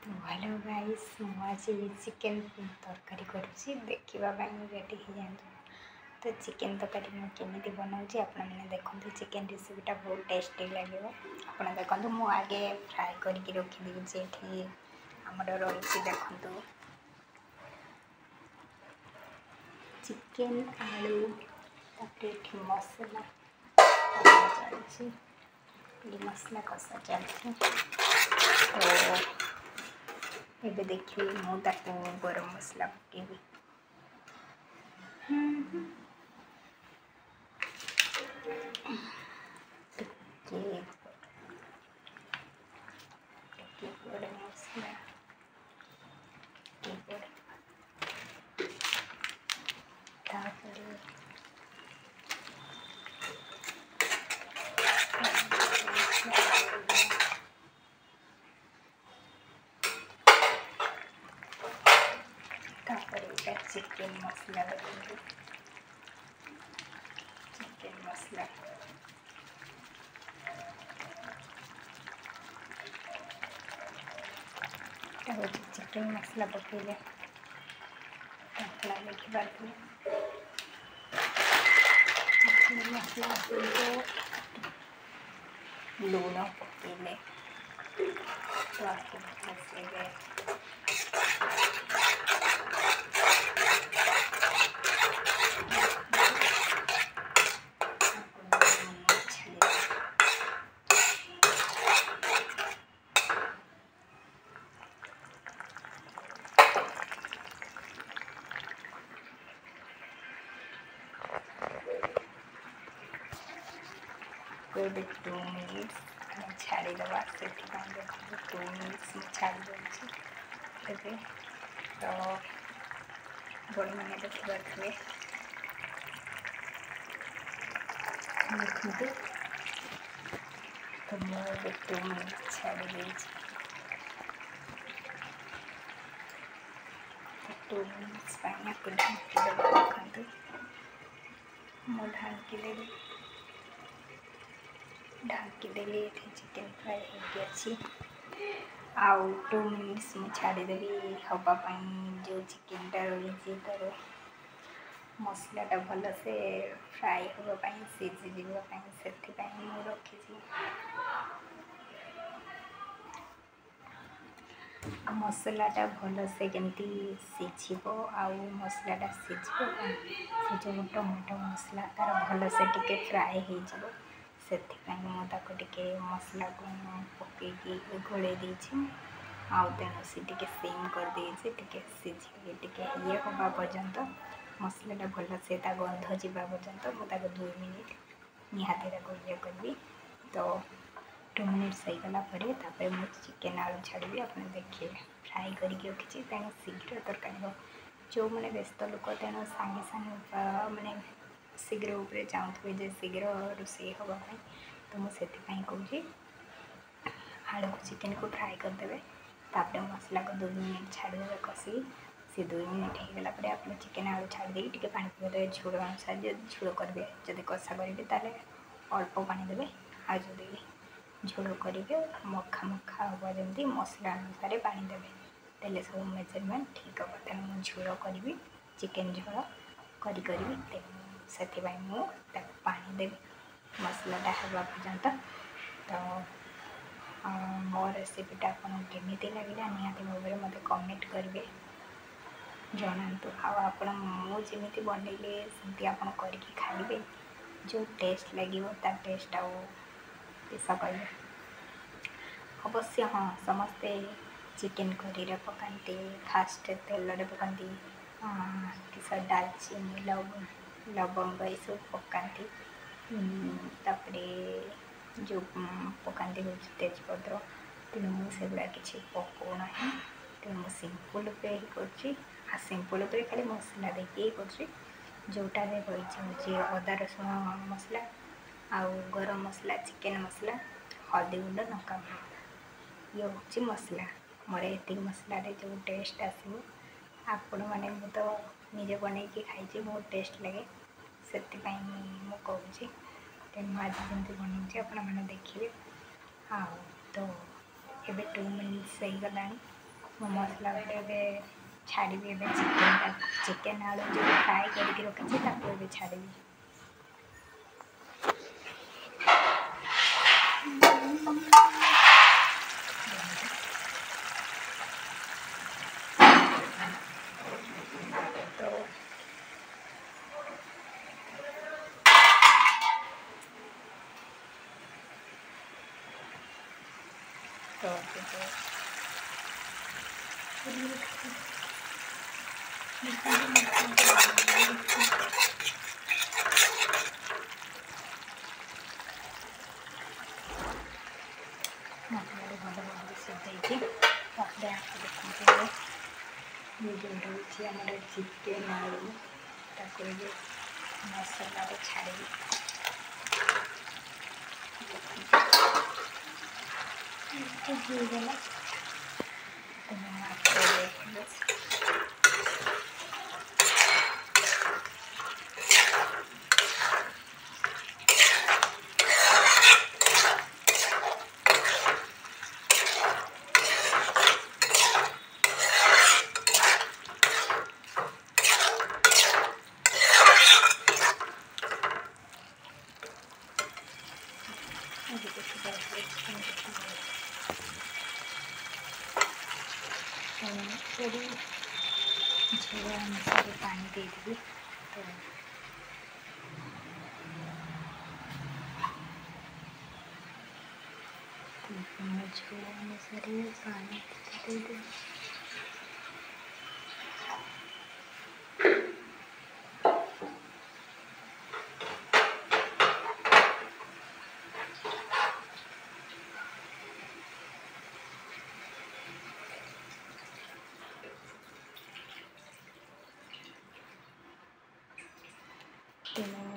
तो hello guys आज chicken तरकारी करुँची देखा रेडी हो जाए। तो चिकेन तरकारी मुझे केमी बनाऊँगी आपने देखते चिकेन रेसिपीटा बहुत टेस्टी लगे। आप देखो मु आगे फ्राए करके रखीदी ये आमर रही देखु चिकेन आलू तापर मसला चलती मसला कषा चलती। तो ये देखिए मुझे गरम मसला पकेबी गरम मसला चिकेन मसला लगे चिकेन मसला चिकेन मसला पकेले देखिए मसला लूण पकेले तो आपको मसले कोई 2 मिनिट्स छाड़ीदवा से 2 मिनिट्स छाड़ी दूसरी तो बड़ी मैंने देखिए देखते तो मुझे 2 मिनिट्स छाड़ी 2 मिनिट्स आपको ढाँकी दबा देखते मु ढाँकी देली चिकेन फ्राए होगी आउ 2 मिनिट्स मुझे छाड़देवी हाँपाई जो चिकेनटा रही तार मसलाटा भल से फ्राए हाँपाई सीझी से रखी मसलाटा भल से केमती सीझब आउ मसलाटा सीझब से जो टमाटो मसला तार भल से टिके फ्राए हो से मुझे मसला को पकईकी घोड़े देती आउ तेणु सी सिम कर देती सीझे ये हवा पर्यंत मसलाटा भल से गंध जावा पर्यंत मुझे 2 मिनिट निहाती ये करी तो 2 मिनिट्स होगला मुझे चिकेन आलू छाड़ी आपने देखिए फ्राए करके रखी तेणु शीघ्र तरकारी जो मैंने व्यस्त लोक तेणु सांगे सांगे मैंने शीघ्र उपरे चाहूे जे शीघ्र रोषे हाँपाई तो मुझे कहूँ आलू को चिकेन को फ्राए करदे तापर मसला को 2 मिनिट छाड़दे कषी से 2 मिनिट होगला आप चिकेन आलू छाड़ी टे पा पकईदे झोल अनुसार जो झोल करेंगे जब कषा करेंगे ताले अल्प पानी देवे आ झोल करेंगे मखा मखा हम जमी मसला अनुसार पानी देवे तेल सब मेजरमेंट ठीक हम तेणु झोल करी चिकेन झोल करी से पानी देवी मसलाटा हवा पर्यंत तो मो रेसिपीटा आपको केमी लगे निहाती भाव में मत कमेंट करेंगे जनातु आमती बनइले सेमती आप करके खाइबे जो टेस्ट लगे तार टेस्ट आश कह अवश्य हाँ समस्ते चिकेन करी पकाती फास्ट तेल पकाती किस दालचीनी लवंग ये सब पकाती जो पकाती हूँ तेजपत्र तेणु मुझे किसी पकाऊना तेणु सिंपल पे कर सिंपल पे खाली मसला देखिए कर जोटा रही अदा रसुण मसला आउ गरम मसला चिकेन मसला हल्दी गुंड लंका गुंड ये हूँ मसला मोर ये मसला जो टेस्ट आसो आपण मैंने तो निजे बन खाई बहुत टेस्ट लगे से मुझे तेणु आज जमी बनी आपने देखिए आ तो ये 2 मिनिट्स होगला मो मसला गुटे छाड़ी चिकेन आलू जो फ्राए करके रखी छाड़ी तो मसला भल भाव सीझे तापर आप देखते ये जो रही आम चिकेन आलू ताको मसला छाड़ी होगला थोड़ी झोल अनुसार पानी देदेवी तो झोल अनुसार पानी देदेवी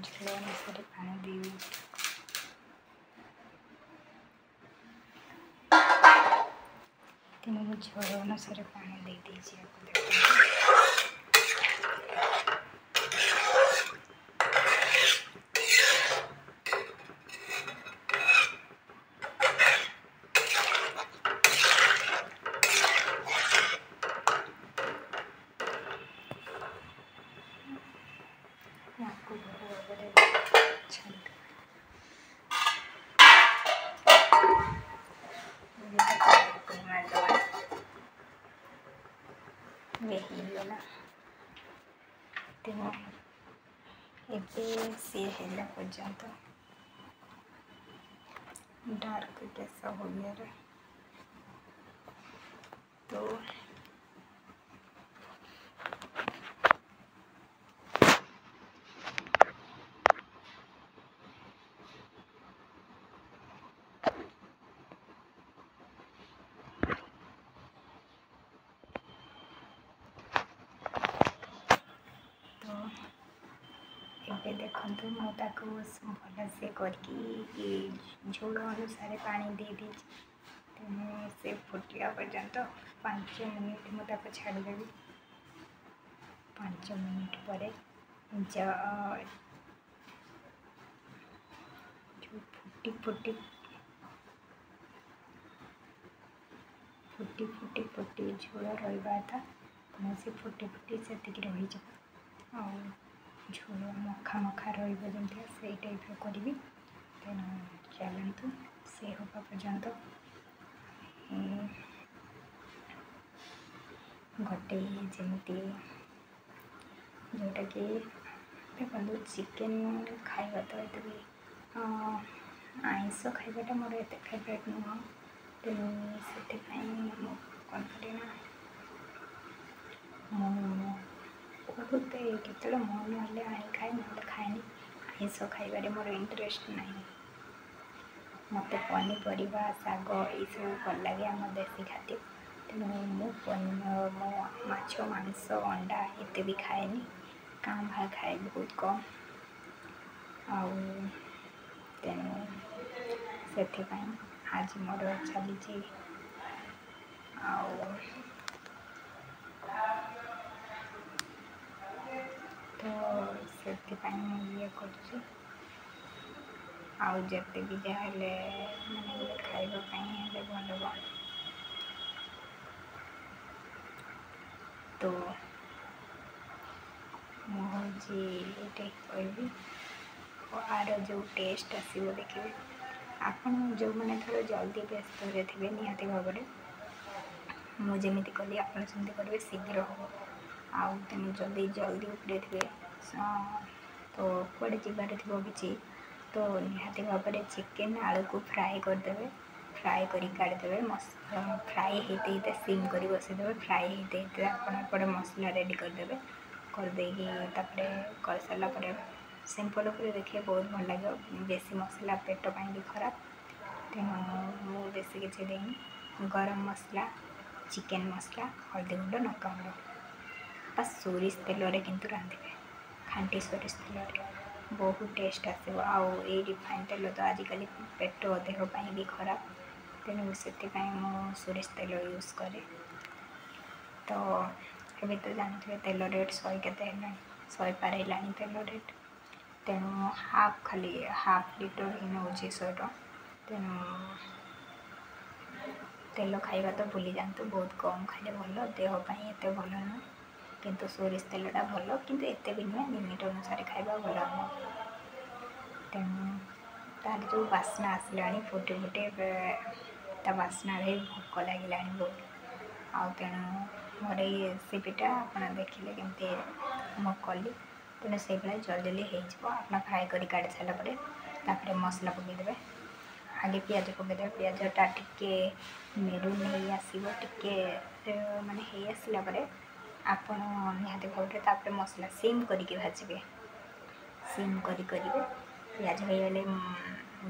झोल अनुसार पानी दी तेणु झोल अनुसार पानी दे दीजिए आपको ହେଇଗଲା ତେଣୁ ଏବେ ସିଏ ହେଲା ପର୍ଯ୍ୟନ୍ତ डार्क कैसा हो गया रे तो ଏବେ ଦେଖନ୍ତୁ ମୁଁ ତାକୁ ଭଲସେ କରିକି ଝୋଳ ଅନୁସାରେ ପାଣି ଦେଇଦେଇଛି ତେଣୁ ସେ ଫୁଟିବା ପର୍ଯ୍ୟନ୍ତ 5 ମିନିଟ୍ ମୁଁ ତାକୁ ଛାଡ଼ିଦେବି 5 ମିନିଟ୍ ପରେ फुटी झोल रहा था तेना से फुटी से रही झोल मखा मखा रही से टाइप करी तेणु चलतु से हाँ पर्यंत गोटे जमी जोटा कि देखो चिकेन खाଇବା तो ये भी आइंस खाइबाटा मोर एत फेवरेट नुह तेणु से कौन करेना बहुत केत मन ना आनी खाए ना खाएनि आइंस खाइबारे मोर इंटरेस्ट ना मत पनीपरिया शाग यू भल लगे आम देशी खाद्य तेणु मो माछ मांस अंडा एत भी खाएनि काँ भा खाए बहुत कम तेणु से आज मोर चली तो से ये कर आते भी जहाँ मैंने खाइबापी भल तो मुझे ये कहबी आर जो टेस्ट आसो देखिए आपण जो मैंने थोड़ा जल्दी व्यस्त थे निहाती भाव में मुझे कली आपड़ सेमती करेंगे शीघ्र हम आउ तेणु जल्दी जल्दी उपरे थे तो कड़े जबार थो कि तो निहाती भाव में चिकेन आलू को फ्राए करदे फ्राए कर काढ़ीदे फ्राए होते सिम कर बसईदे फ्राए होते आपड़ मसला रेडी करदे करदे कर सारापर सिंपल उपर देखिए बहुत भल लगे बेसी मसला पेट पाई भी खराब तेणु मु बेसी किसी देनी गरम मसला चिकेन मसला हल्दी गुंड लंका गुंड बस सोरिष तेल किंतु रांधे खांटी सोरिष तेल बहुत टेस्ट आसो आउ ये रिफाइन तेल तो आजिकल पेट देहपाई भी खराब तेणु से सोरिष तेल यूज करे तो अभी तो जानते तेल रेट 100 केते 100 पार तेल रेट तेणु हाफ खाली हाफ लिटर ही नौ 100 टका तेणु तेल खाइबा तो भूली जातु बहुत कम खाइले भल देहपाई एत भल नुह किंतु सोरिष तेलटा भल किंतु एत भी नुहे लिमिट अनुसार खाइबा भल नुह तेणु तार जो बास्ना आसला फुटे फुटे ता बास्ना भोक लगे बहुत आउ तेणु मोर ये रेसिपीटा आप देखिले केमती मु कली तेणु से जल्दी जल्दी आप फ्राए कर काढ़ी सारापर मसला पकईदे आगे पियाज पकईदे पियाजटा टिके मेरून नहीं आसो टिके माने हो आसला आपण निहाती भाव में मसला सिम करके भाजबे सिम करेंगे पियाज हो गले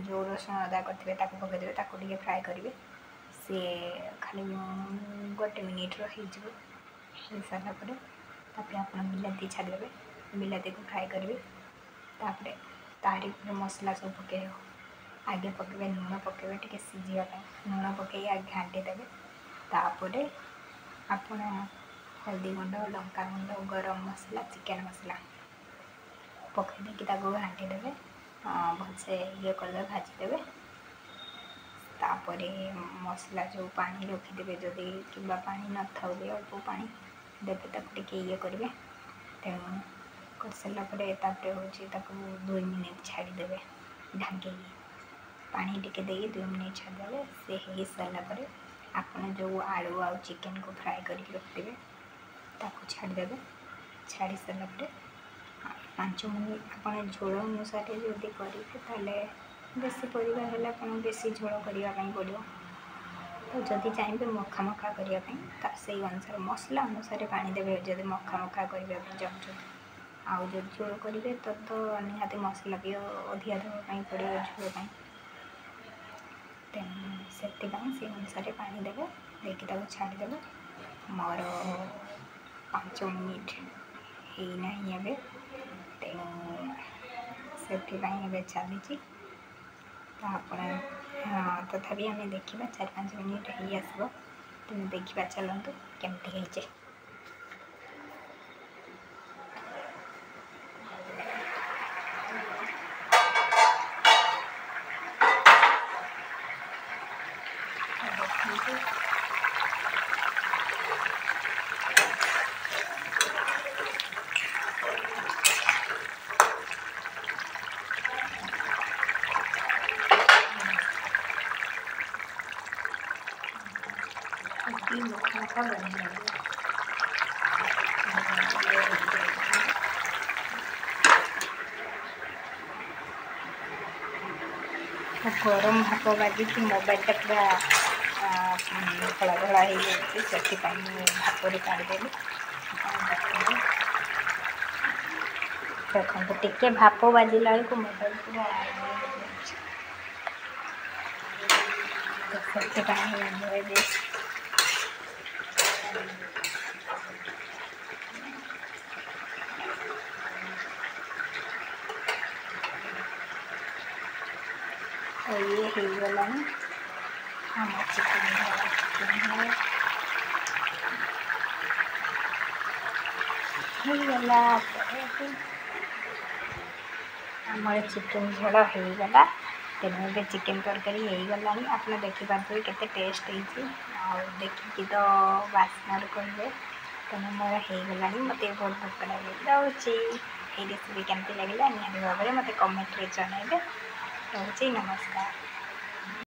जो रसुण अदा करते पकईदे टे फ्राए करेंगे सी खाली गोटे मिनिट्र हो सारापर आप बिलाती छाड़देवे बिलाती को फ्राए करेंगे तापर तारी मसला सब पकई आगे पकड़े लुण पकड़े टे सीझापी लुण पकई आगे घाटी देवे तापर आपण हल्दी गुंड लंका गुंड गरम मसला चिकेन मसला पकई देकी घाटी देवे भलसे ये करदे भाजीदेवे तापर मसला जो पानी रखीदे जदि कि पानी न था अल्प पानी देवे टे ये करेंगे तेणु कर सारापर हूँ 2 मिनिट छाड़देवे ढांकी पानी टिके दे 2 मिनिट छाड़देवे से हो सारापर आपन जो आलू आ चिकेन को फ्राए करके रखिदेवे ताको छाड़देवे छाड़ी सारापर 5 मिनिट आप झोल अनुसार जदि करेंगे बेसी परिवार है बेसी झोल करने पड़ो तो जदि चाहिए मखा मखा करने से अनुसार मसला अनुसार पानी देवे जब मखा मखा करने चाहते आउ जो झोल करेंगे तो निहाती मसला भी अधिका देवाई पड़ो झोल तेणु से अनुसार पानी देवे देखिए छाड़देवे मोर 5 मिनिट होना एवं तेणु से चली हाँ तथापि आम देखा 4-5 मिनिट हो आसो तेणु देखा चलतु केमती है मखा बढ़िया गरम भाप बाजी मोबाइलटा पूरा धड़ा धड़ा हो जाती भापर काढ़ीदेली देखो टिके भाप बाजिला बेलू मोबाइल पूरा से ये हो गला आम चिकेन होगला आम चिकेन झोल होगला तेणु ए चिकेन तरकारी होगला आप देखिपे केते टेस्ट हो देखिकी तो बास्नार कहे ତେଣୁ ମୋର ହେଇଗଲାଣି, ମୋତେ ବହୁତ ଭୋକ ଲାଗେ। ରହୁଛି। ଏଇ ରେସିପି କେମିତି ଲାଗିଲା ନିହାତି ଭାବରେ ମୋତେ କମେଣ୍ଟରେ ଜଣାଇବେ। ରହୁଛି, ନମସ୍କାର।